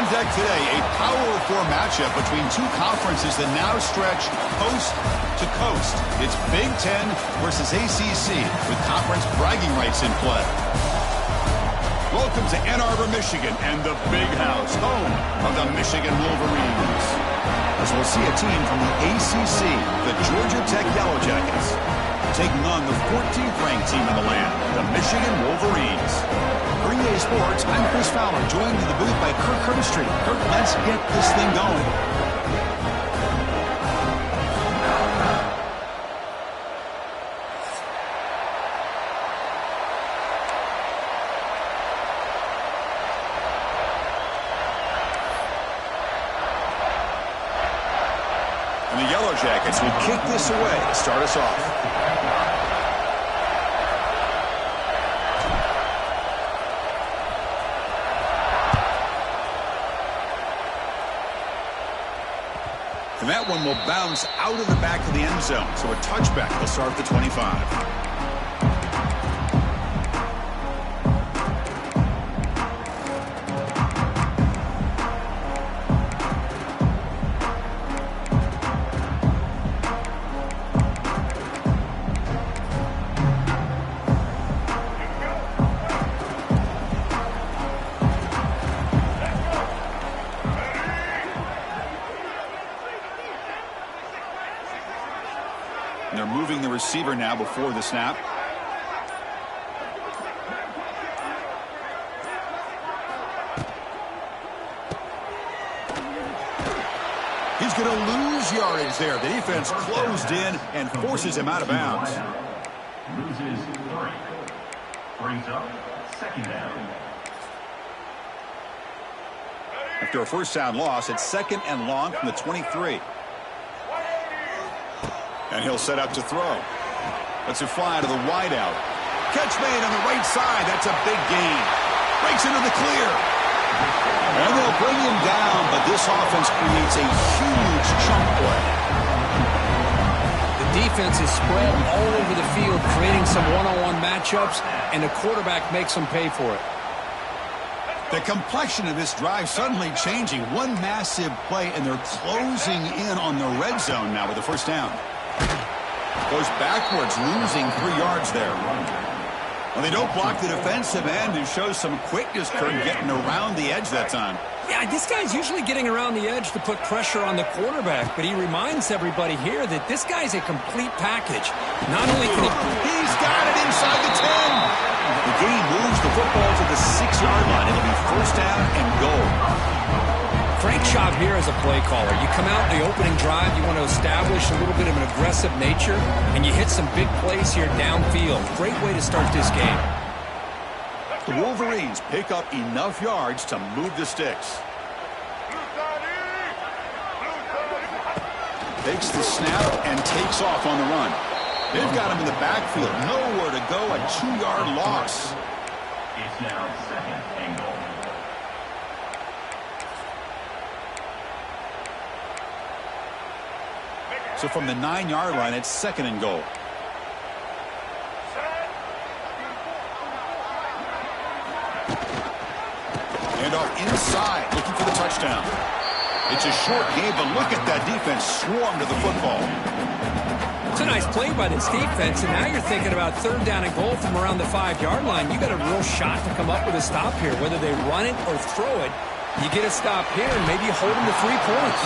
deck today, a Power 4 matchup between two conferences that now stretch coast to coast. It's Big Ten versus ACC with conference bragging rights in play. Welcome to Ann Arbor, Michigan, and the Big House, home of the Michigan Wolverines. As we'll see a team from the ACC, the Georgia Tech Yellow Jackets, taking on the 14th-ranked team in the land, the Michigan Wolverines. For EA Sports, I'm Chris Fowler, joined in the booth by Kirk Herbstreit. Kirk, let's get this thing going. And the Yellow Jackets will kick this away to start us off. And that one will bounce out of the back of the end zone. So a touchback will start at the 25. They're moving the receiver now before the snap. He's going to lose yardage there. The defense closed in and forces him out of bounds. Loses 3. Brings up second down. After a first down loss, it's second and long from the 23. And he'll set up to throw. Let's it fly to the wideout. Catch made on the right side. That's a big gain. Breaks into the clear. And they'll bring him down, but this offense creates a huge chunk play. The defense is spread all over the field, creating some one-on-one matchups, and the quarterback makes them pay for it. The complexion of this drive suddenly changing. One massive play, and they're closing in on the red zone now with the first down. Goes backwards, losing 3 yards there. Well, they don't block the defensive end and show some quickness, Kurt, getting around the edge that time. Yeah, this guy's usually getting around the edge to put pressure on the quarterback, but he reminds everybody here that this guy's a complete package. Not only can he... He's got it inside the 10. The game moves the football to the 6-yard line. It'll be first down and goal. Great job here as a play caller. You come out in the opening drive, you want to establish a little bit of an aggressive nature, and you hit some big plays here downfield. Great way to start this game. The Wolverines pick up enough yards to move the sticks. Takes the snap and takes off on the run. They've got him in the backfield. Nowhere to go, a 2-yard loss. It's now second and goal. So from the 9-yard line, it's second and goal. And off inside, looking for the touchdown. It's a short game, but look at that defense swarm to the football. It's a nice play by this defense, and now you're thinking about third down and goal from around the 5-yard line. You got a real shot to come up with a stop here. Whether they run it or throw it, you get a stop here and maybe you hold them to 3 points.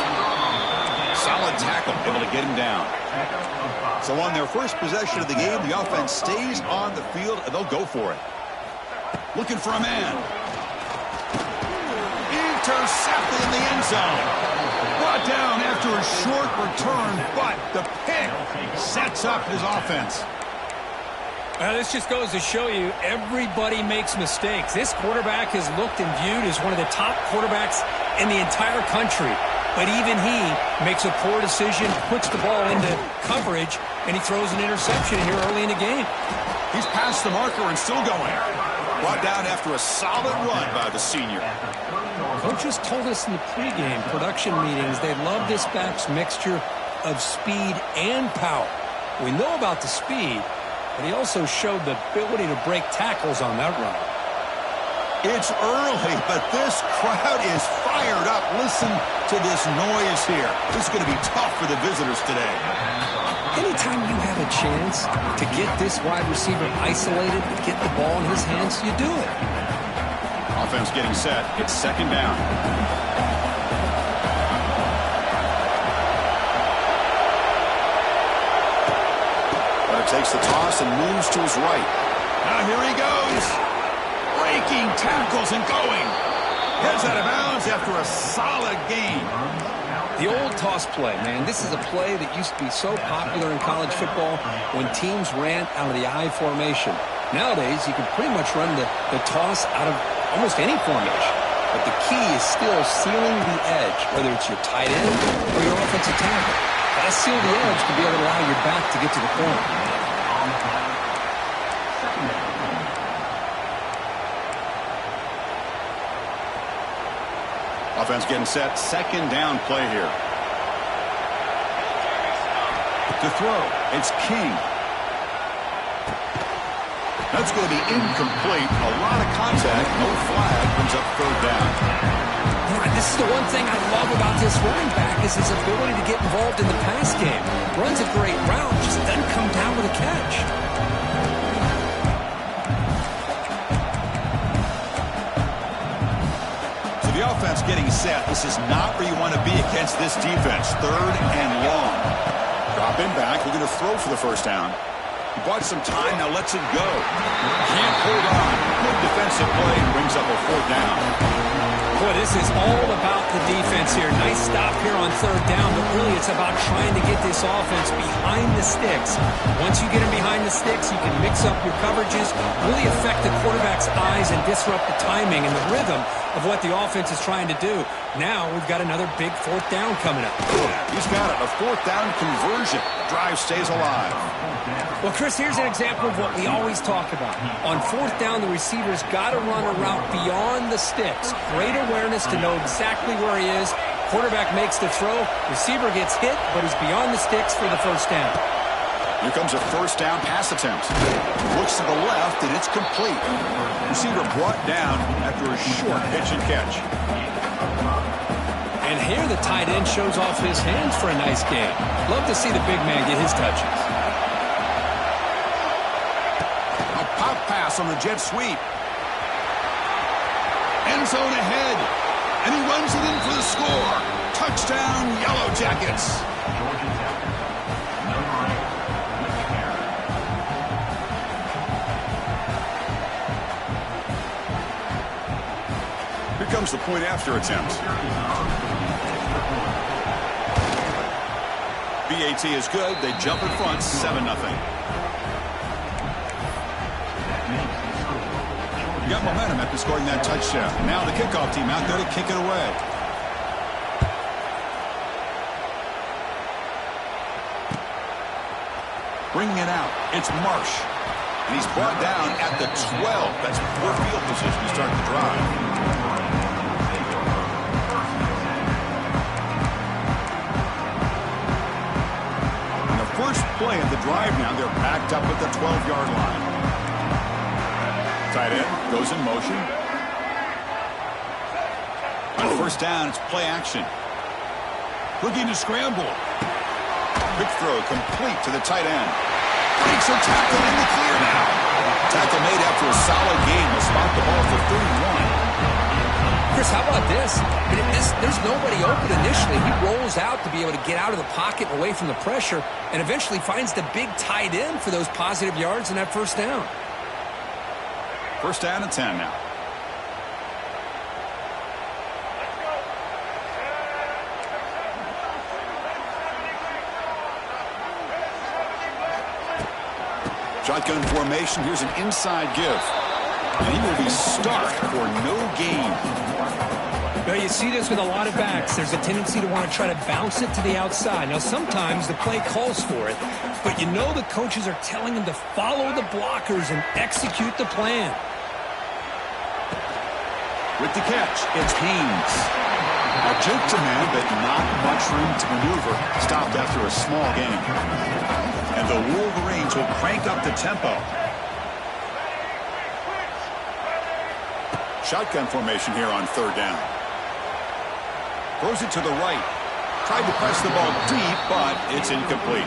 Solid tackle, able to get him down. So on their first possession of the game, the offense stays on the field, and they'll go for it. Looking for a man. Intercepted in the end zone. Brought down after a short return, but the pick sets up his offense. This just goes to show you everybody makes mistakes. This quarterback is looked and viewed as one of the top quarterbacks in the entire country. But even he makes a poor decision, puts the ball into coverage, and he throws an interception here early in the game. He's past the marker and still going. Brought down after a solid run by the senior. Coaches told us in the pregame production meetings they love this back's mixture of speed and power. We know about the speed, but he also showed the ability to break tackles on that run. It's early, but this crowd is fired up. Listen to this noise here. This is going to be tough for the visitors today. Anytime you have a chance to get this wide receiver isolated, get the ball in his hands, you do it. Offense getting set. It's second down. But it takes the toss and moves to his right. Now here he goes. Breaking tackles and going. Heads out of bounds after a solid gain. The old toss play, man. This is a play that used to be so popular in college football when teams ran out of the I formation. Nowadays, you can pretty much run the toss out of almost any formation. But the key is still sealing the edge, whether it's your tight end or your offensive tackle. Gotta seal the edge to be able to allow your back to get to the corner. Offense getting set. Second down play here. To throw, it's King. That's going to be incomplete. A lot of contact. No flag. Brings up third down. This is the one thing I love about this running back is his ability to get involved in the pass game. Runs a great route, just doesn't come down with a catch. The offense getting set. This is not where you want to be against this defense. Third and long. Drop in back. We're going to throw for the first down. He bought some time. Now lets it go. Can't hold on. Good defensive play. Brings up a fourth down. Boy, this is all about the defense here. Nice stop here on third down, but really it's about trying to get this offense behind the sticks. Once you get them behind the sticks, you can mix up your coverages, really affect the quarterback's eyes and disrupt the timing and the rhythm of what the offense is trying to do. Now we've got another big fourth down coming up. He's got it. A fourth down conversion. Drive stays alive. Well, Chris, here's an example of what we always talk about. On fourth down, the receiver's got to run a route beyond the sticks. Great awareness to know exactly where he is. Quarterback makes the throw. Receiver gets hit, but he's beyond the sticks for the first down. Here comes a first down pass attempt. Looks to the left, and it's complete. Receiver brought down after a short pitch and catch. And here the tight end shows off his hands for a nice game. Love to see the big man get his touches. A pop pass on the jet sweep. End zone ahead. And he runs it in for the score. Touchdown, Yellow Jackets. Here comes the point after attempt. BAT is good. They jump in front, 7-0. Got momentum after scoring that touchdown. Now the kickoff team out there to kick it away. Bringing it out. It's Marsh. And he's brought down at the 12. That's poor field position to start the drive. On the first play of the drive now, they're backed up at the 12-yard line. Tight end goes in motion. On first down, it's play action. Looking to scramble. Quick throw complete to the tight end. Breaks a tackle in the clear now. Tackle made after a solid game. Will spot the ball for 31. Chris, how about this? There's nobody open initially. He rolls out to be able to get out of the pocket and away from the pressure and eventually finds the big tight end for those positive yards in that first down. First down and 10 now. Shotgun formation. Here's an inside give. And he will be stuck for no gain. Well, you see this with a lot of backs. There's a tendency to want to try to bounce it to the outside. Now, sometimes the play calls for it, but you know the coaches are telling them to follow the blockers and execute the plan. With the catch, it's Haynes. A juke to man, but not much room to maneuver. Stopped after a small gain. And the Wolverines will crank up the tempo. Shotgun formation here on third down. Throws it to the right. Tried to press the ball deep, but it's incomplete.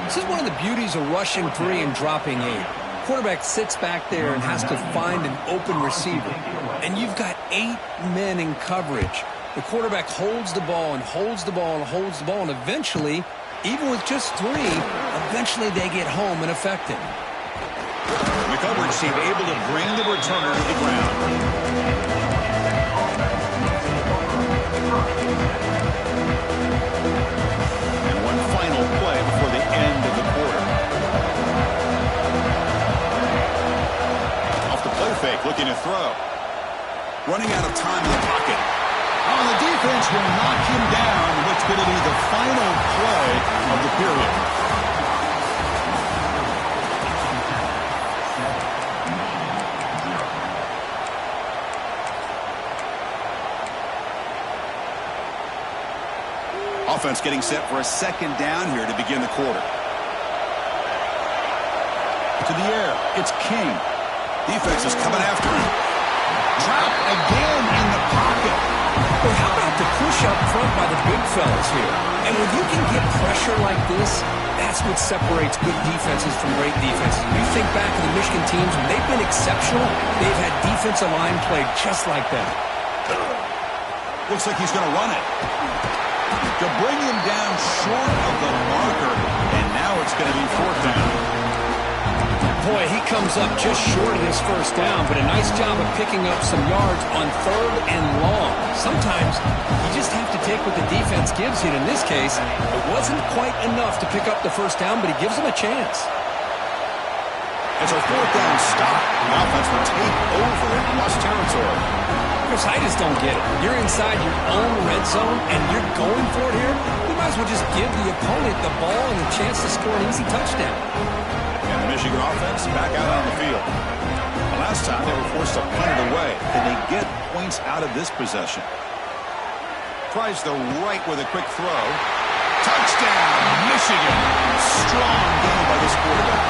This is one of the beauties of rushing 3 and dropping 8. Quarterback sits back there and has to find an open receiver. And you've got 8 men in coverage. The quarterback holds the ball and holds the ball and holds the ball, and eventually, even with just 3, eventually they get home and effective. The coverage team able to bring the returner to the ground. And one final play before the end of the quarter. Off the play fake, looking to throw. Running out of time in the pocket. Oh, the defense will knock him down. What's going to be the final play of the period. Offense getting set for a second down here to begin the quarter. To the air, it's King. Defense is coming after him. Trapped again in the pocket. Well, how about the push up front by the big fellas here? And when you can get pressure like this, that's what separates good defenses from great defenses. You think back to the Michigan teams, when they've been exceptional, they've had defensive line play just like that. Looks like he's going to run it. To bring him down short of the marker, and now it's going to be fourth down. Boy, he comes up just short of his first down, but a nice job of picking up some yards on third and long. Sometimes you just have to take what the defense gives you. In this case, it wasn't quite enough to pick up the first down, but he gives them a chance. It's a fourth down stop. The offense will take over in Russ territory. Chris, I just don't get it. You're inside your own red zone, and you're going for it here. You might as well just give the opponent the ball and a chance to score an easy touchdown. And the Michigan offense back out on the field. The last time they were forced to punt it away. Can they get points out of this possession? Tries the right with a quick throw. Touchdown, Michigan. Strong game by this quarterback.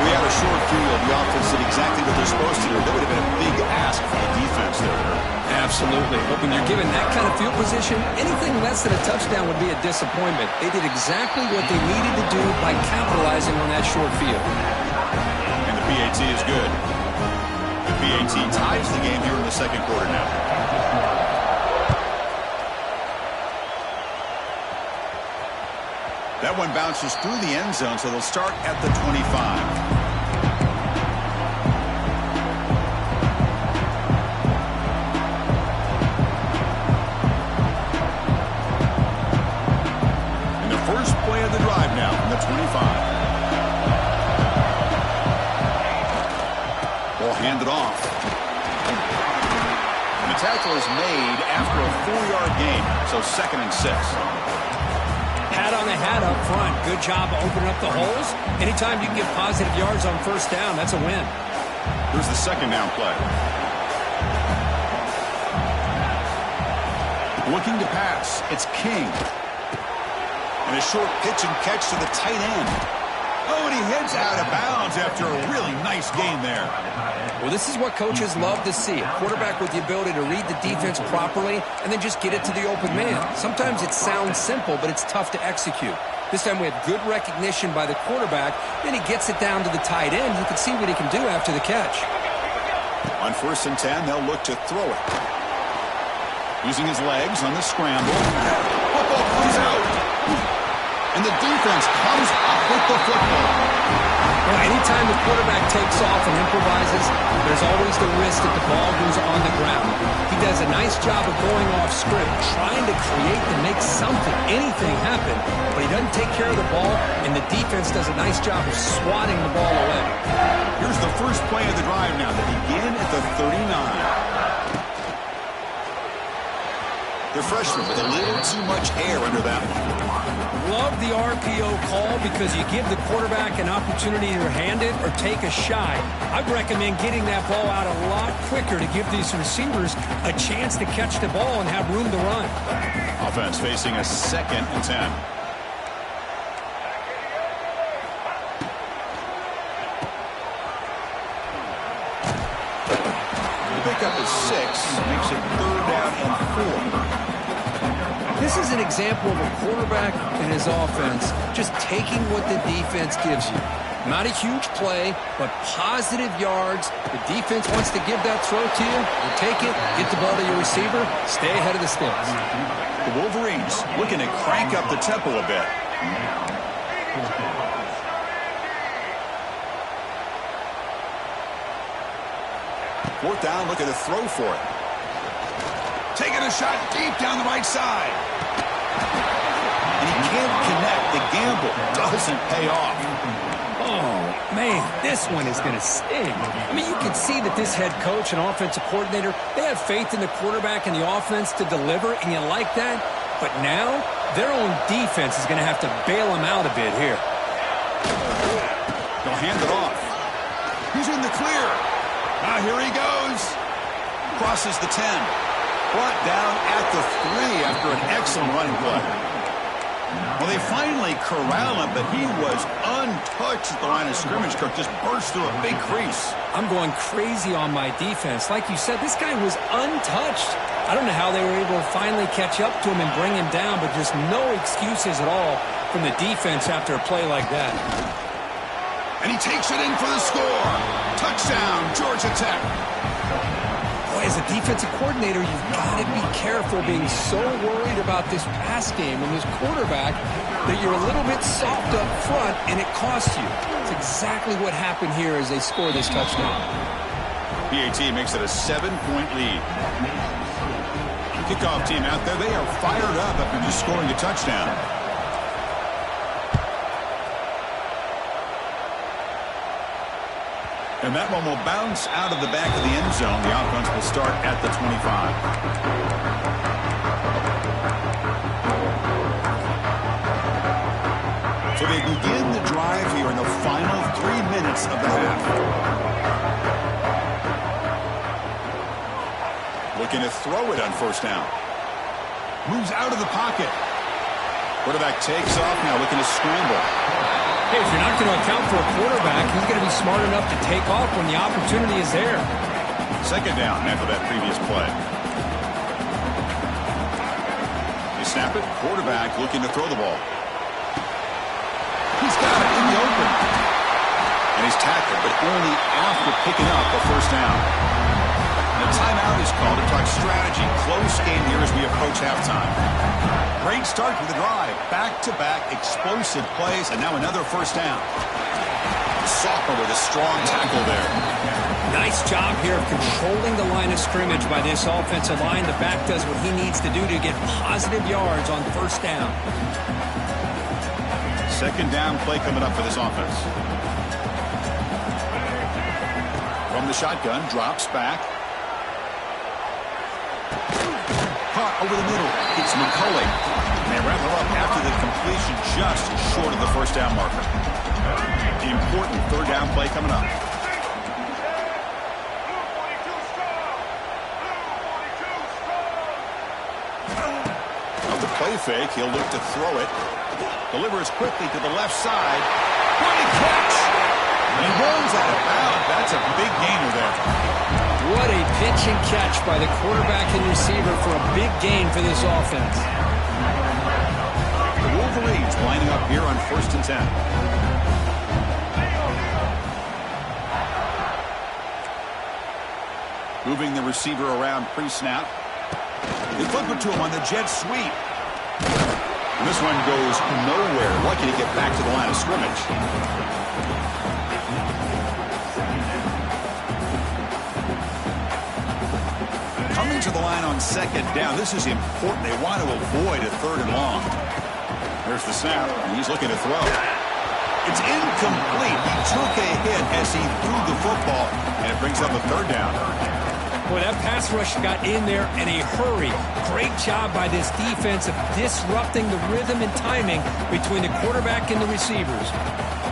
We had a short field. The offense did exactly what they're supposed to do. That would have been a big ask for the defense there. Absolutely. But when you're given that kind of field position, anything less than a touchdown would be a disappointment. They did exactly what they needed to do by capitalizing on that short field. And the PAT is good. The PAT ties the game here in the second quarter now. That one bounces through the end zone, so they'll start at the 25. First play of the drive now from the 25. Ball handed off. And the tackle is made after a 4-yard gain, so 2nd and 6. Hat on the hat up front. Good job opening up the holes. Anytime you can get positive yards on first down, that's a win. Here's the second down play. Looking to pass. It's King. And a short pitch and catch to the tight end. Oh, and he heads out of bounds after a really nice gain there. Well, this is what coaches love to see. A quarterback with the ability to read the defense properly and then just get it to the open man. Sometimes it sounds simple, but it's tough to execute. This time we have good recognition by the quarterback. Then he gets it down to the tight end. You can see what he can do after the catch. On 1st and 10, they'll look to throw it. Using his legs on the scramble. Football comes out. And the defense comes up with the football. Well, anytime the quarterback takes off and improvises, there's always the risk that the ball goes on the ground. He does a nice job of going off script, trying to create and make something, anything happen, but he doesn't take care of the ball, and the defense does a nice job of swatting the ball away. Here's the first play of the drive now. They begin at the 39. The freshman with a little too much air under that one. Love the RPO call because you give the quarterback an opportunity to hand it or take a shot. I'd recommend getting that ball out a lot quicker to give these receivers a chance to catch the ball and have room to run. Offense facing a 2nd and 10. pickup is 6, makes it 3rd down and 4. This is an example of a quarterback and his offense just taking what the defense gives you. Not a huge play, but positive yards. The defense wants to give that throw to you. You take it, get the ball to your receiver, stay ahead of the sticks. The Wolverines looking to crank up the tempo a bit. Fourth down, looking to throw for it. Taking a shot deep down the right side. And he can't connect. The gamble doesn't pay off. Oh, man, this one is going to sting. I mean, you can see that this head coach and offensive coordinator, they have faith in the quarterback and the offense to deliver, and you like that. But now, their own defense is going to have to bail them out a bit here. They'll hand it off. He's in the clear. Here he goes. Crosses the 10. Brought down at the 3 after an excellent running play. Well, they finally corral him, but he was untouched at the line of scrimmage. Kirk just burst through a big crease. I'm going crazy on my defense. Like you said, this guy was untouched. I don't know how they were able to finally catch up to him and bring him down, but just no excuses at all from the defense after a play like that. And he takes it in for the score. Touchdown, Georgia Tech. Boy, as a defensive coordinator, you've got to be careful being so worried about this pass game and this quarterback that you're a little bit soft up front and it costs you. It's exactly what happened here as they score this touchdown. PAT makes it a 7-point lead. Kickoff team out there, they are fired up after just scoring a touchdown. And that one will bounce out of the back of the end zone. The offense will start at the 25. So they begin the drive here in the final 3 minutes of the half. Looking to throw it on first down. Moves out of the pocket. Quarterback takes off now, looking to scramble. Hey, if you're not going to account for a quarterback, he's going to be smart enough to take off when the opportunity is there. Second down after that previous play. They snap it. Quarterback looking to throw the ball. He's got it in the open. And he's tackled, but only after picking up the first down. And a timeout is called to talk strategy. Close game here as we approach halftime. Great start to the drive. Back-to-back explosive plays, and now another first down. Sophomore with a strong tackle there. Nice job here of controlling the line of scrimmage by this offensive line. The back does what he needs to do to get positive yards on first down. Second down play coming up for this offense. From the shotgun, drops back. Caught over the middle. It's McCulley. They wrap it up after the completion just short of the first down marker. The important third down play coming up. Of the play fake, he'll look to throw it. Delivers quickly to the left side. What a catch! And he rolls out of bounds. That's a big gainer there. What a pitch and catch by the quarterback and receiver for a big gain for this offense. The Wolverines lining up here on 1st and 10. Moving the receiver around pre-snap. They flip it to him on the jet sweep. And this one goes nowhere. Lucky to get back to the line of scrimmage. Coming to the line on second down. This is important. They want to avoid a 3rd and long. There's the snap, and he's looking to throw. It's incomplete. He took a hit as he threw the football, and it brings up a 3rd down. Boy, that pass rush got in there in a hurry. Great job by this defense of disrupting the rhythm and timing between the quarterback and the receivers.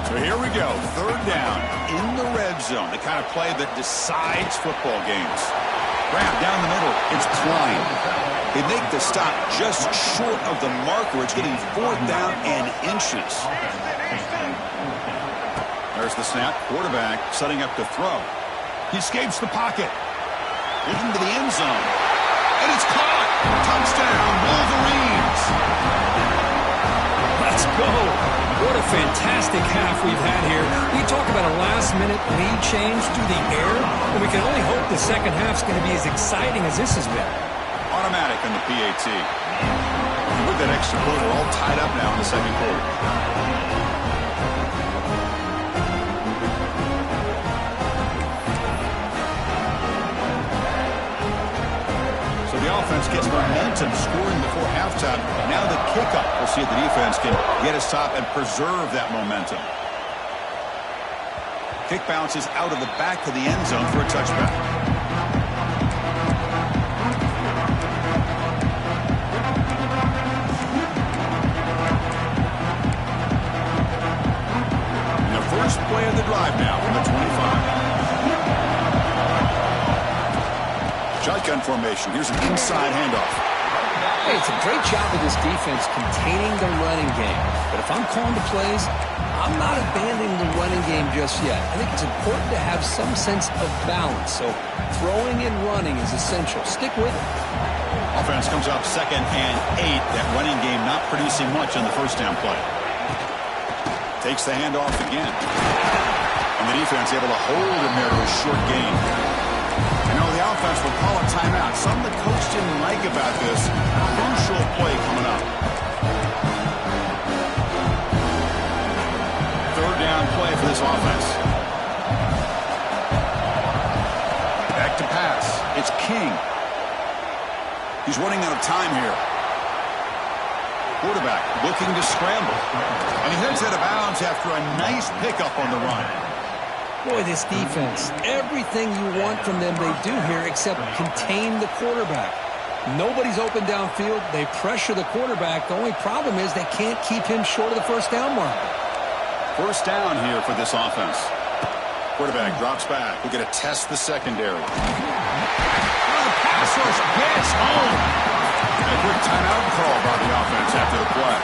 So here we go. 3rd down in the red zone. The kind of play that decides football games. Grab down the middle. It's Klein. They make the stop just short of the marker. It's getting 4th down and inches. There's the snap. Quarterback setting up to throw. He escapes the pocket. looking to the end zone. And it's caught. Touchdown, Wolverines. Let's go. What a fantastic half we've had here. We talk about a last-minute lead change through the air, and we can only hope the second half's going to be as exciting as this has been. Automatic on the PAT. And with that extra point, we're all tied up now in the second quarter. So the offense gets momentum, scoring before halftime. Now the kickoff. We'll see if the defense can get a stop and preserve that momentum. Kick bounces out of the back of the end zone for a touchback. And the first play of the drive now from the 25. Shotgun formation. Here's an inside handoff. Hey, it's a great job of this defense containing the running game. But if I'm calling the plays, I'm not abandoning the running game just yet. I think it's important to have some sense of balance. So throwing and running is essential. Stick with it. Offense comes up 2nd and 8. That running game not producing much on the first down play. Takes the handoff again. And the defense able to hold him there to a short gain. You know, the offense will call a timeout. Something the coach didn't like about this. Crucial play coming up. Third down play for this offense. Back to pass. It's King. He's running out of time here. Quarterback looking to scramble. And he heads out of bounds after a nice pickup on the run. Boy, this defense, everything you want from them they do here except contain the quarterback. Nobody's open downfield. They pressure the quarterback. The only problem is they can't keep him short of the first down mark. First down here for this offense. Quarterback drops back. We're going to test the secondary. The pass rush gets home. A quick timeout call by the offense after the play.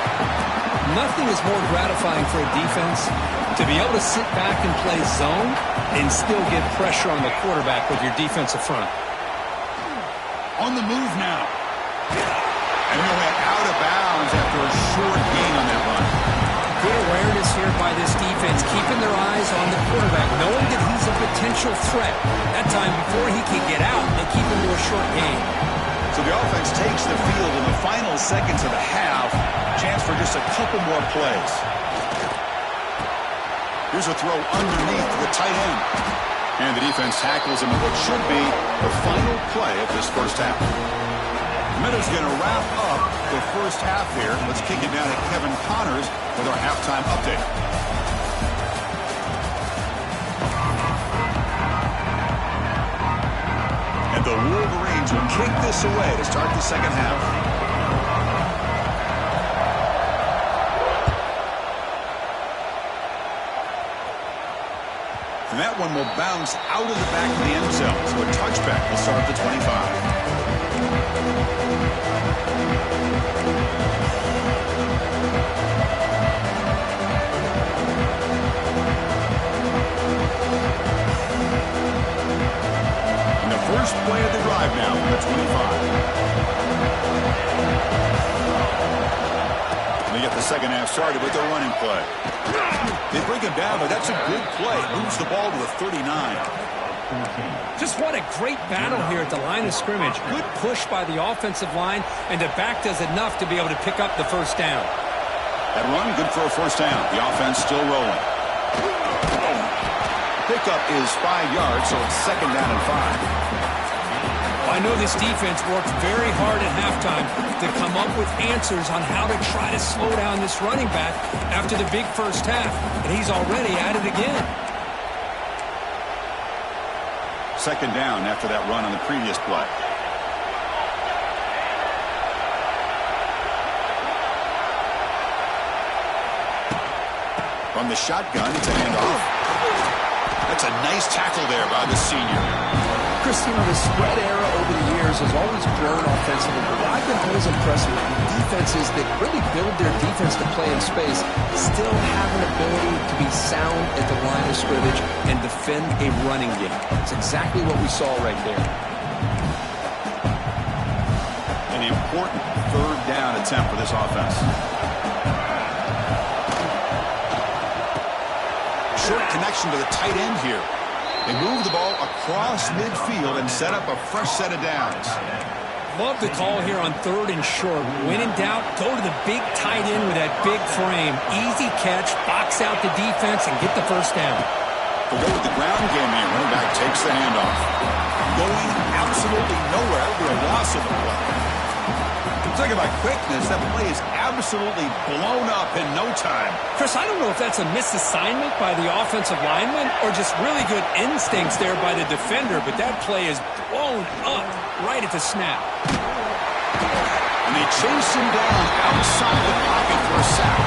Nothing is more gratifying for a defense to be able to sit back and play zone and still get pressure on the quarterback with your defensive front. On the move now. And he went out of bounds after a short gain on that run. Good awareness here by this defense, keeping their eyes on the quarterback, knowing that he's a potential threat. That time before he can get out, they keep him to a short gain. So the offense takes the field in the final seconds of the half. Chance for just a couple more plays. Here's a throw underneath the tight end. And the defense tackles him in what should be the final play of this first half. Minutes going to wrap up the first half here. Let's kick it down to Kevin Connors with our halftime update. And the Wolverines will kick this away to start the second half. And that one will bounce out of the back of the end zone. So a touchback will start at the 25. And the first play of the drive now from the 25. They get the second half started with their running play. They bring him down, but that's a good play. Moves the ball to the 39. Just what a great battle here at the line of scrimmage. Good push by the offensive line, and the back does enough to be able to pick up the first down. That run, good for a first down. The offense still rolling. Pickup is 5 yards, so it's second down and 5. I know this defense worked very hard at halftime to come up with answers on how to try to slow down this running back after the big first half, and he's already at it again. Second down after that run on the previous play. From the shotgun, it's a handoff. That's a nice tackle there by the senior. Christine, the spread era over the years has always grown offensively, but what I've been always impressed with defenses that really build their defense to play in space still have an ability to be sound at the line of scrimmage and defend a running game. It's exactly what we saw right there. important third down attempt for this offense. Short connection to the tight end here. They move the ball across midfield and set up a fresh set of downs. Love the call here on 3rd and short. When in doubt, go to the big tight end with that big frame. Easy catch, box out the defense, and get the first down. They'll go with the ground game here. Running back takes the handoff. Going absolutely nowhere for a loss of the play. Talk about quickness. That play is absolutely blown up in no time. Chris, I don't know if that's a misassignment by the offensive lineman or just really good instincts there by the defender, but that play is blown up right at the snap. And they chase him down outside the pocket for a sack.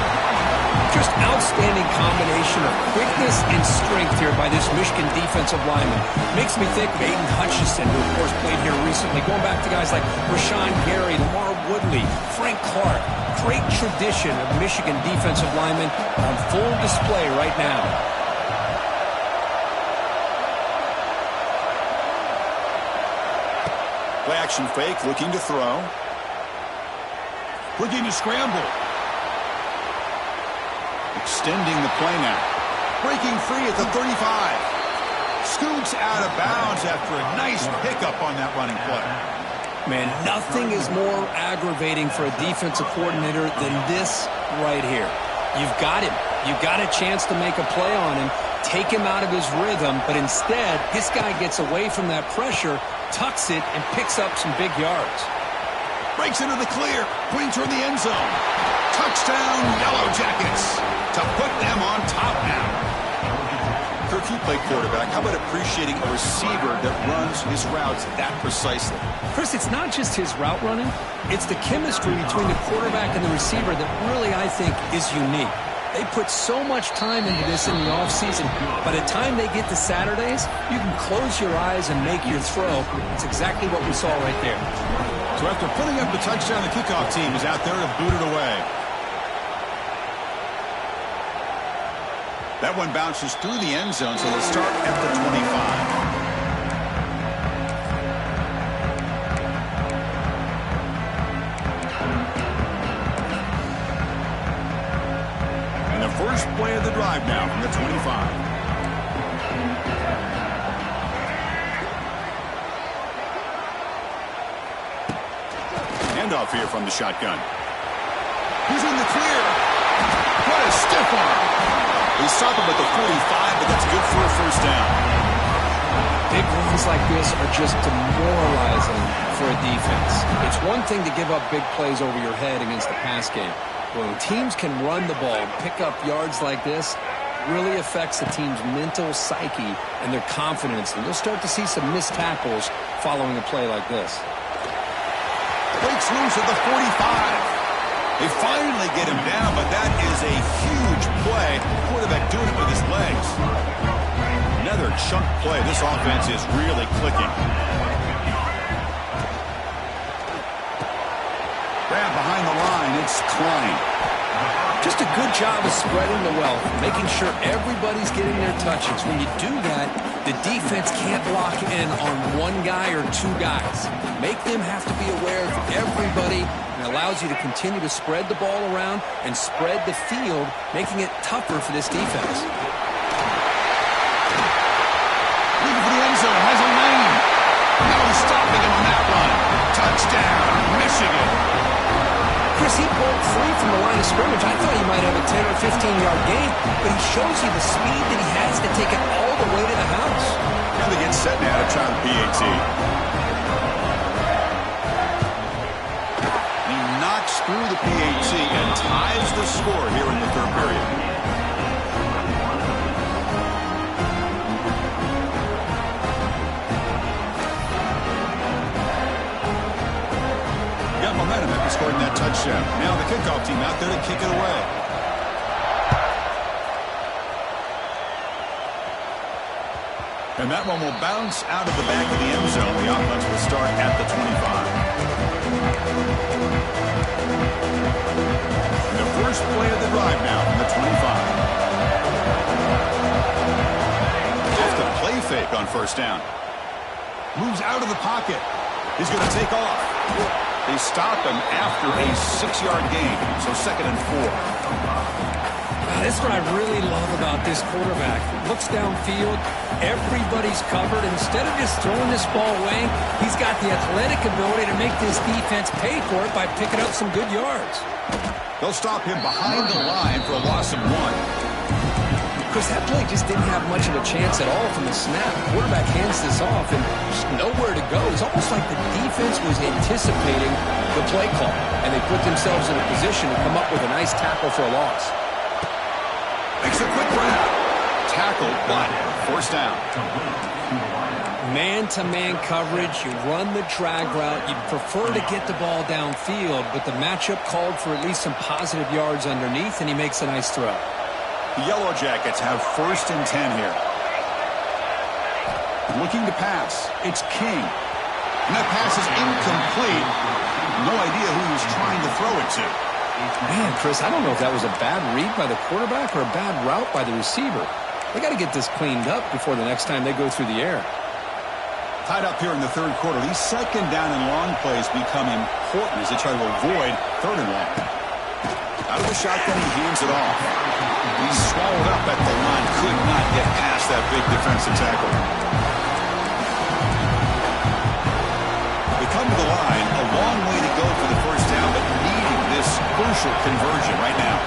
Just outstanding combination of quickness and strength here by this Michigan defensive lineman. Makes me think of Aiden Hutchinson, who of course played here recently. Going back to guys like Rashawn Gary, Lamar Woodley, Frank Clark. Great tradition of Michigan defensive linemen on full display right now. Play action fake, looking to throw. Looking to scramble. Extending the play now. Breaking free at the 35. Scoots out of bounds after a nice pickup on that running play. Man, nothing is more aggravating for a defensive coordinator than this right here. You've got him. You've got a chance to make a play on him, take him out of his rhythm, but instead, this guy gets away from that pressure, tucks it, and picks up some big yards. Breaks into the clear, pointing toward the end zone. Touchdown, Yellow Jackets, to put them on top now. Kirk, you play quarterback. How about appreciating a receiver that runs his routes that precisely? Chris, it's not just his route running. It's the chemistry between the quarterback and the receiver that really, I think, is unique. They put so much time into this in the offseason. By the time they get to Saturdays, you can close your eyes and make your throw. It's exactly what we saw right there. So after putting up the touchdown, the kickoff team is out there to boot it away. That one bounces through the end zone, so they'll start at the 25. And the first play of the drive now from the 25. Handoff here from the shotgun. He's in the clear. What a stiff arm. They stop him at the 45, but that's good for a first down. Big runs like this are just demoralizing for a defense. It's one thing to give up big plays over your head against the pass game. When teams can run the ball and pick up yards like this, it really affects the team's mental psyche and their confidence. And you'll start to see some missed tackles following a play like this. Breaks loose at the 45. They finally get him down, but that is a huge play. Quarterback doing it with his legs. Another chunk play. This offense is really clicking. Grab behind the line. It's Klein. Just a good job of spreading the wealth, making sure everybody's getting their touches. When you do that, the defense can't lock in on one guy or two guys. Make them have to be aware of everybody, and allows you to continue to spread the ball around and spread the field, making it tougher for this defense. Looking for the end zone, has a lane. No stopping him on that run. Touchdown, Michigan. Chris, he broke free from the line of scrimmage. I thought he might have a 10 or 15-yard gain, but he shows you the speed that he has to take it all the way to the house. Now they get set now to try the PAT. He knocks through the PAT and ties the score here in the third period. Got momentum after scoring that touchdown. Now the kickoff team out there to kick it away. And that one will bounce out of the back of the end zone. The offense will start at the 25. And the first play of the drive now from the 25. Off the play fake on first down. Moves out of the pocket. He's going to take off. They stop him after a 6-yard gain, so 2nd and 4. This is what I really love about this quarterback. Looks downfield, everybody's covered. Instead of just throwing this ball away, he's got the athletic ability to make this defense pay for it by picking up some good yards. They'll stop him behind the line for a loss of 1. Chris, that play just didn't have much of a chance at all from the snap. The quarterback hands this off and just nowhere to go. It's almost like the defense was anticipating the play call, and they put themselves in a position to come up with a nice tackle for a loss. Makes a quick run. Tackle, but first down. Man-to-man coverage, you run the drag route. You prefer to get the ball downfield, but the matchup called for at least some positive yards underneath, and he makes a nice throw. The Yellow Jackets have 1st and 10 here. Looking to pass. It's King. And that pass is incomplete. No idea who he was trying to throw it to. Man, Chris, I don't know if that was a bad read by the quarterback or a bad route by the receiver. They got to get this cleaned up before the next time they go through the air. Tied up here in the 3rd quarter. These 2nd down and long plays become important as they try to avoid 3rd and long. Out of the shotgun, he hands it off. He's swallowed up at the line. Could not get past that big defensive tackle. They come to the line. A long way to go for the first down, but needing this crucial conversion right now.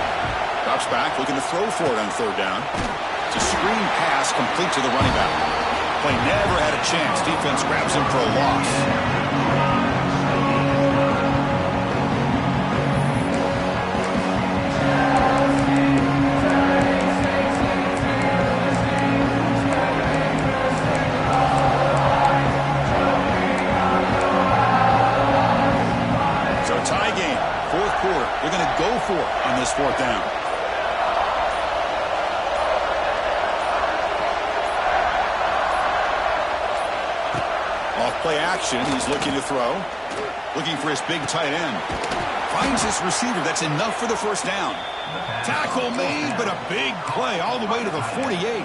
Drops back, looking to throw for it on 3rd down. It's a screen pass complete to the running back. Play never had a chance. Defense grabs him for a loss. So tie game, 4th quarter. They're going to go for it on this 4th down. Play action. He's looking to throw. Looking for his big tight end. Finds his receiver. That's enough for the first down. Tackle made, but a big play all the way to the 48.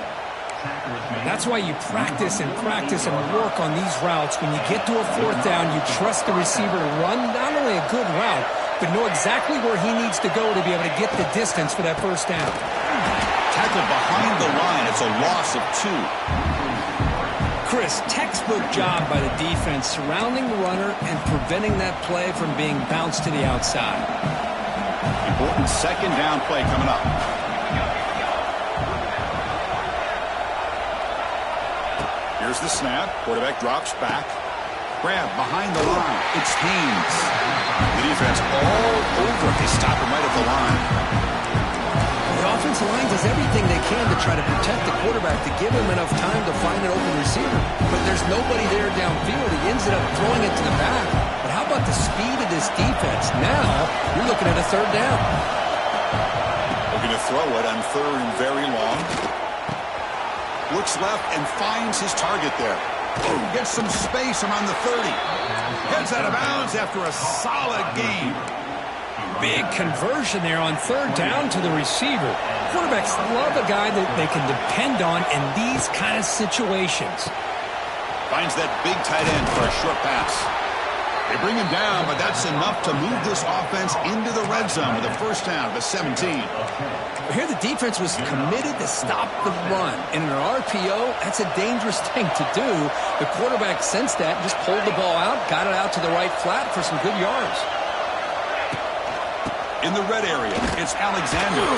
That's why you practice and work on these routes. When you get to a 4th down, you trust the receiver to run not only a good route, but know exactly where he needs to go to be able to get the distance for that first down. Tackled behind the line. It's a loss of 2. Chris, textbook job by the defense surrounding the runner and preventing that play from being bounced to the outside. Important 2nd down play coming up. Here's the snap. Quarterback drops back. Grab behind the line. It's Haynes. The defense all over. They stop him right at the line. The offensive line does everything they can to try to protect the quarterback to give him enough time to find an open receiver. But there's nobody there downfield. He ends up throwing it to the back. But how about the speed of this defense? Now, you're looking at a 3rd down. Looking to throw it on 3rd and very long. Looks left and finds his target there. Oh, gets some space around the 30. Heads out of bounds after a solid game. Big conversion there on 3rd down to the receiver. Quarterbacks love a guy that they can depend on in these kind of situations. Finds that big tight end for a short pass. They bring him down, but that's enough to move this offense into the red zone with a first down to 17. Here the defense was committed to stop the run. In an RPO, that's a dangerous thing to do. The quarterback sensed that, just pulled the ball out, got it out to the right flat for some good yards. In the red area, it's Alexander.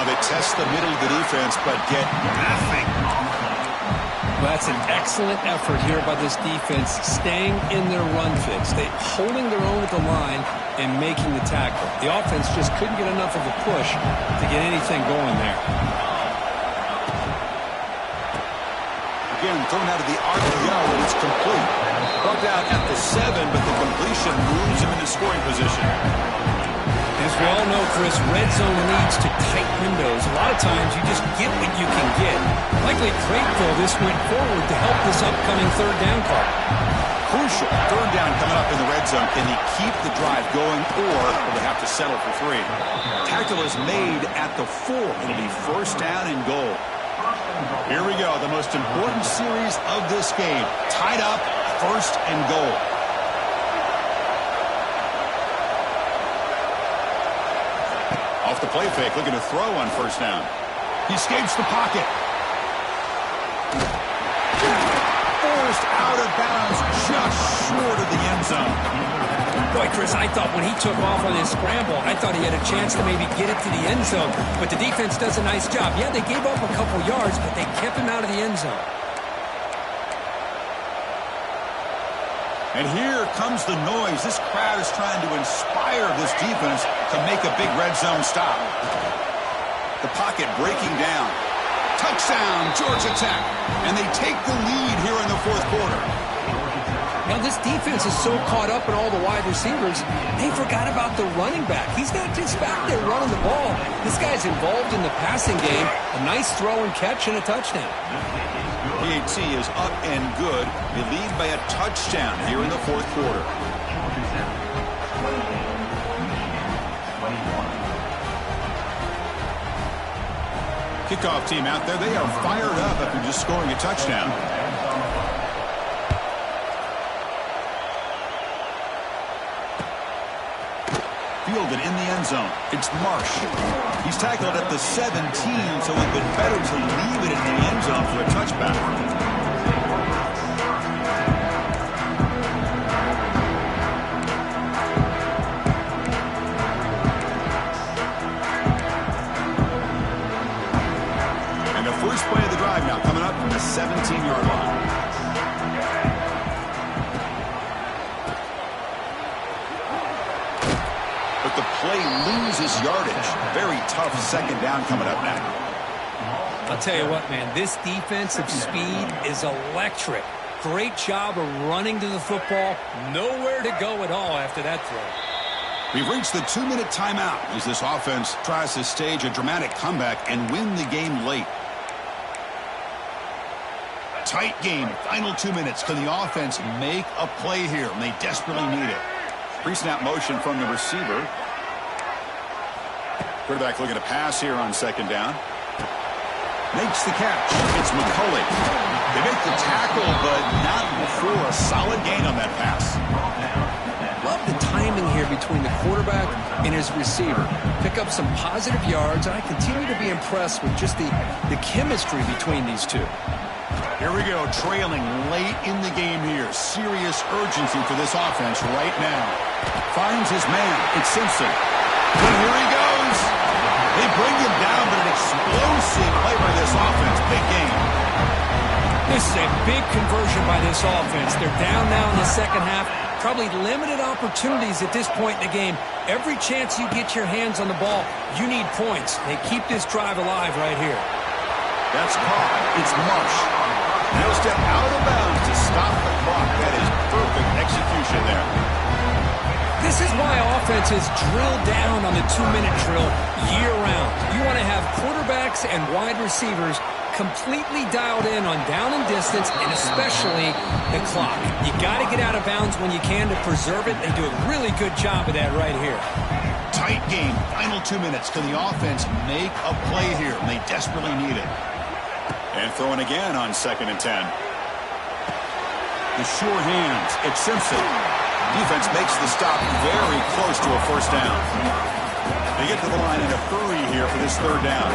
They test the middle of the defense, but get nothing. Well, that's an excellent effort here by this defense, staying in their run fits. They holding their own at the line and making the tackle. The offense just couldn't get enough of a push to get anything going there. Again, thrown out of the RPO, and it's complete. Bumped out at the 7, but the completion moves him into scoring position. As we all know, Chris, red zone leads to tight windows. A lot of times you just get what you can get. Likely Crateville, this went forward to help this upcoming 3rd down call. Crucial 3rd down coming up in the red zone. Can he keep the drive going, or will they have to settle for 3? Tackle is made at the 4. It'll be first down and goal. Here we go, the most important series of this game. Tied up, 1st and goal. Off the play fake, looking to throw on first down. He escapes the pocket. Forced out of bounds, just short of the end zone. Boy, Chris, I thought when he took off on his scramble, I thought he had a chance to maybe get it to the end zone. But the defense does a nice job. Yeah, they gave up a couple yards, but they kept him out of the end zone. And here comes the noise. This crowd is trying to inspire this defense to make a big red zone stop. The pocket breaking down. Touchdown, Georgia Tech. And they take the lead here in the fourth quarter. Now, this defense is so caught up in all the wide receivers, they forgot about the running back. He's not just back there running the ball. This guy's involved in the passing game. A nice throw and catch and a touchdown. PAT is up and good. They lead by a touchdown here in the fourth quarter. Kickoff team out there. They are fired up after just scoring a touchdown. Fielded in the end zone. It's Marsh. He's tackled at the 17, so it would have been better to leave it in the end zone for a touchback. And the first play of the drive now coming up from the 17-yard line. But the play loses yardage. Very tough second down coming up now. I'll tell you what, man, this defensive speed is electric. Great job of running to the football. Nowhere to go at all after that throw. We've reached the 2-minute timeout as this offense tries to stage a dramatic comeback and win the game late. Tight game, final 2 minutes. Can the offense make a play here? And they desperately need it. Pre-snap motion from the receiver. Quarterback looking to pass here on second down. Makes the catch. It's McCulley. They make the tackle, but not before a solid gain on that pass. Love the timing here between the quarterback and his receiver. Pick up some positive yards, and I continue to be impressed with just the chemistry between these two. Here we go, trailing late in the game here. Serious urgency for this offense right now. Finds his man. It's Simpson. And here he goes. They bring him down, but an explosive play by this offense. Big game. This is a big conversion by this offense. They're down now in the second half. Probably limited opportunities at this point in the game. Every chance you get your hands on the ball, you need points. They keep this drive alive right here. That's caught. It's Marsh. Now step out of bounds to stop the clock. That is perfect execution there. This is why offenses drill down on the 2-minute drill year-round. You want to have quarterbacks and wide receivers completely dialed in on down and distance, and especially the clock. You got to get out of bounds when you can to preserve it. They do a really good job of that right here. Tight game, final 2 minutes. Can the offense make a play here? And they desperately need it. And throwing again on 2nd and 10. The sure hands. It's Simpson. Defense makes the stop very close to a first down. They get to the line in a hurry here for this third down.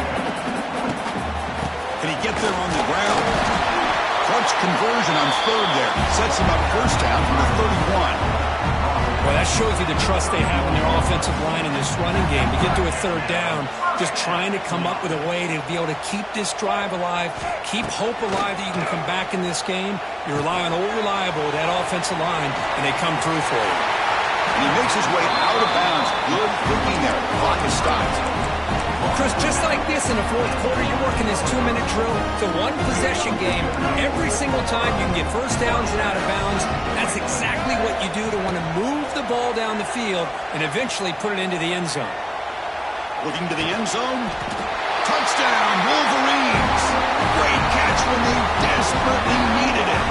Can he get there on the ground? Clutch conversion on third there. Sets him up first down from the 31. Well, that shows you the trust they have in their offensive line in this running game. You get to a third down, just trying to come up with a way to be able to keep this drive alive, keep hope alive that you can come back in this game. You rely on Old Reliable, that offensive line, and they come through for you. And he makes his way out of bounds. Good thinking there. The clock is stopped. Well, Chris, just like this in the fourth quarter, you're working this 2-minute drill. It's a one-possession game. Every single time you can get first downs and out of bounds, that's exactly what you do to want to move the ball down the field and eventually put it into the end zone. Looking to the end zone. Touchdown, Wolverines. Great catch when they desperately needed it.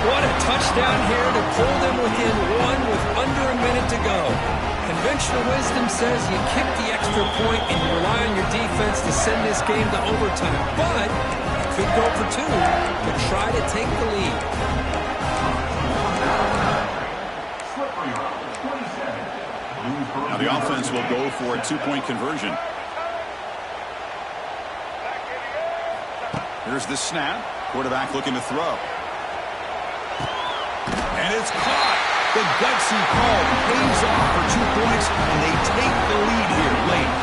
What a touchdown here to pull them within one with under a minute to go. Conventional wisdom says you kick the extra point and you rely on your defense to send this game to overtime. But you could go for two to try to take the lead. Now the offense offense will go for a two-point conversion. Here's the snap. Quarterback looking to throw. And it's caught. The gutsy call pays off for 2 points, and they take the lead here late.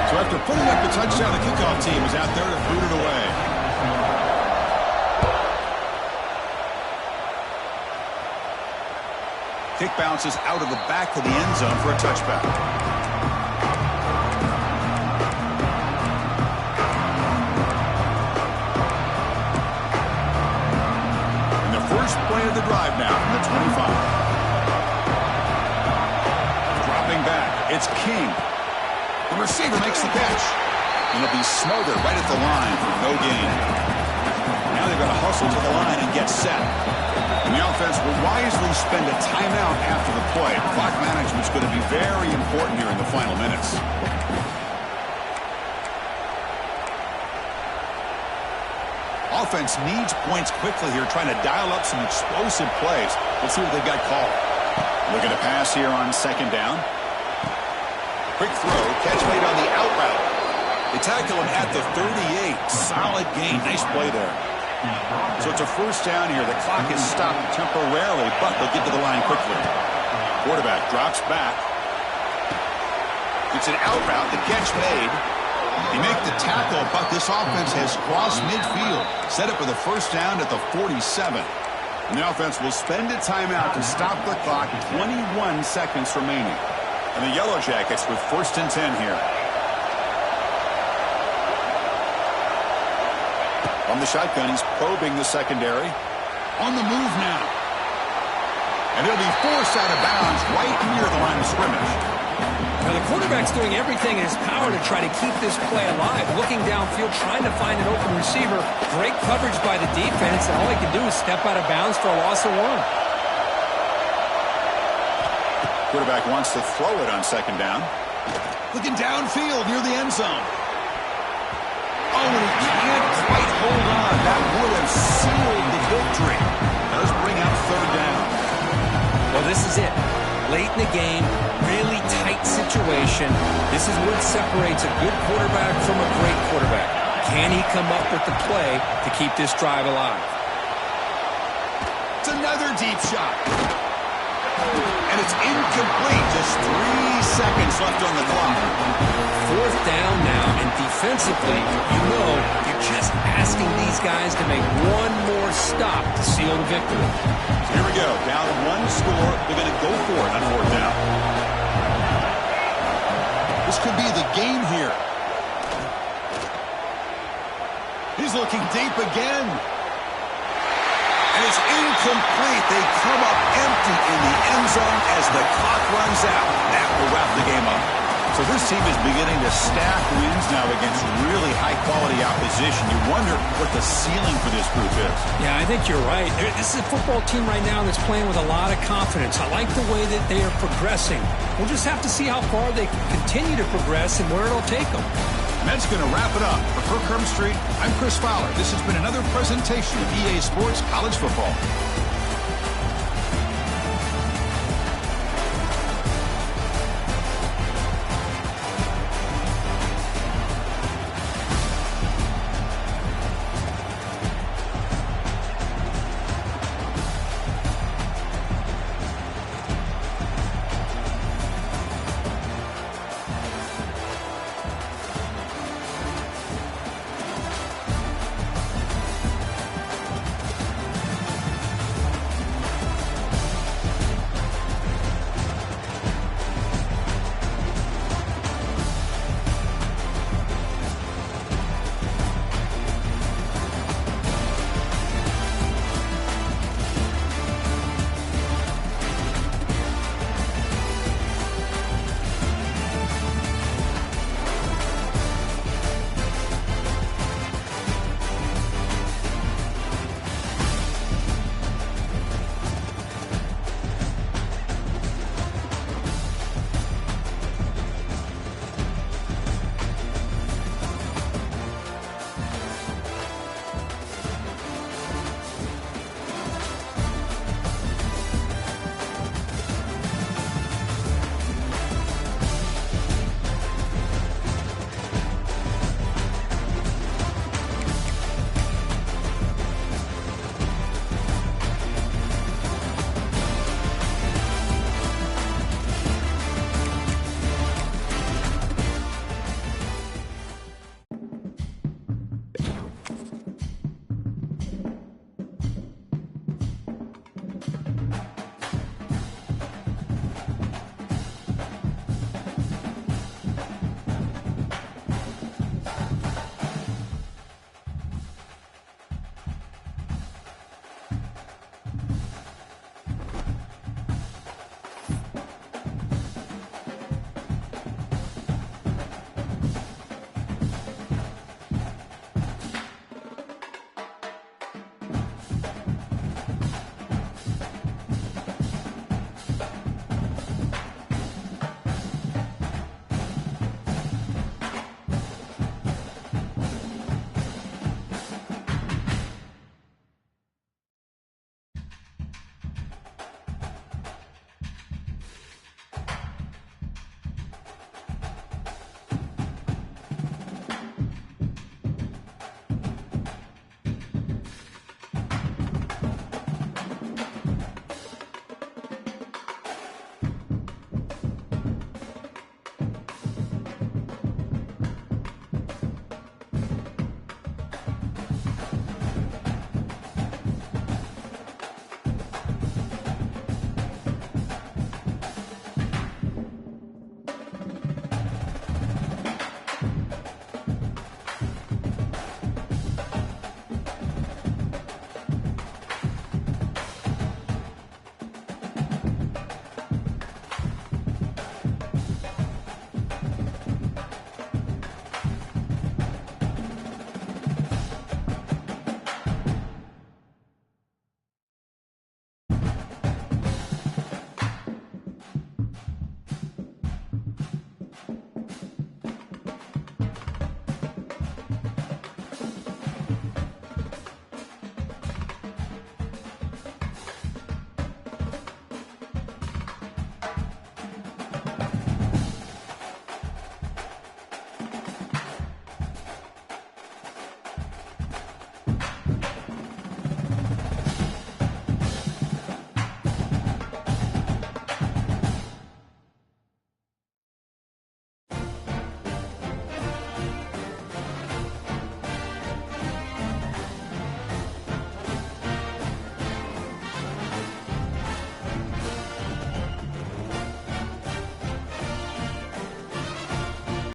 So after putting up the touchdown, the kickoff team is out there to boot it away. Kick bounces out of the back of the end zone for a touchback. And the first play of the drive now from the 25. Dropping back, it's King. The receiver makes the catch. And it'll be smothered right at the line for no gain. Now they've got to hustle to the line and get set. And the offense will wisely spend a timeout after the play. Clock management is going to be very important here in the final minutes. Offense needs points quickly here, trying to dial up some explosive plays. Let's see what they've got called. Looking to pass here on second down. Quick throw, catch made on the out route. They tackle him at the 38. Solid gain. Nice play there. So it's a first down here. The clock is stopped temporarily, but they'll get to the line quickly. Quarterback drops back. It's an out route. The catch made. They make the tackle, but this offense has crossed midfield. Set up with a first down at the 47. And the offense will spend a timeout to stop the clock. 21 seconds remaining. And the Yellow Jackets with first and 10 here. From the shotgun, he's probing the secondary. On the move now. And he'll be forced out of bounds right near the line of scrimmage. Now the quarterback's doing everything in his power to try to keep this play alive. Looking downfield, trying to find an open receiver. Great coverage by the defense, and all he can do is step out of bounds for a loss of 1. Quarterback wants to throw it on second down. Looking downfield near the end zone. Oh, and he can't quite hold on. That would have sealed the victory. Does bring out third down. Well, this is it. Late in the game, really tight situation. This is what separates a good quarterback from a great quarterback. Can he come up with the play to keep this drive alive? It's another deep shot. And it's incomplete. Just 3 seconds left on the clock. Fourth down now, and defensively, you know, you're just asking these guys to make one more stop to seal the victory. So here we go. Down 1 score. They're going to go for it on fourth down. This could be the game here. He's looking deep again. And it's incomplete. They come up empty in the end zone as the clock runs out. That will wrap the game up. So this team is beginning to stack wins now against really high-quality opposition. You wonder what the ceiling for this group is. Yeah, I think you're right. This is a football team right now that's playing with a lot of confidence. I like the way that they are progressing. We'll just have to see how far they can continue to progress and where it'll take them. And that's going to wrap it up. For Kirk Herbstreit, I'm Chris Fowler. This has been another presentation of EA Sports College Football.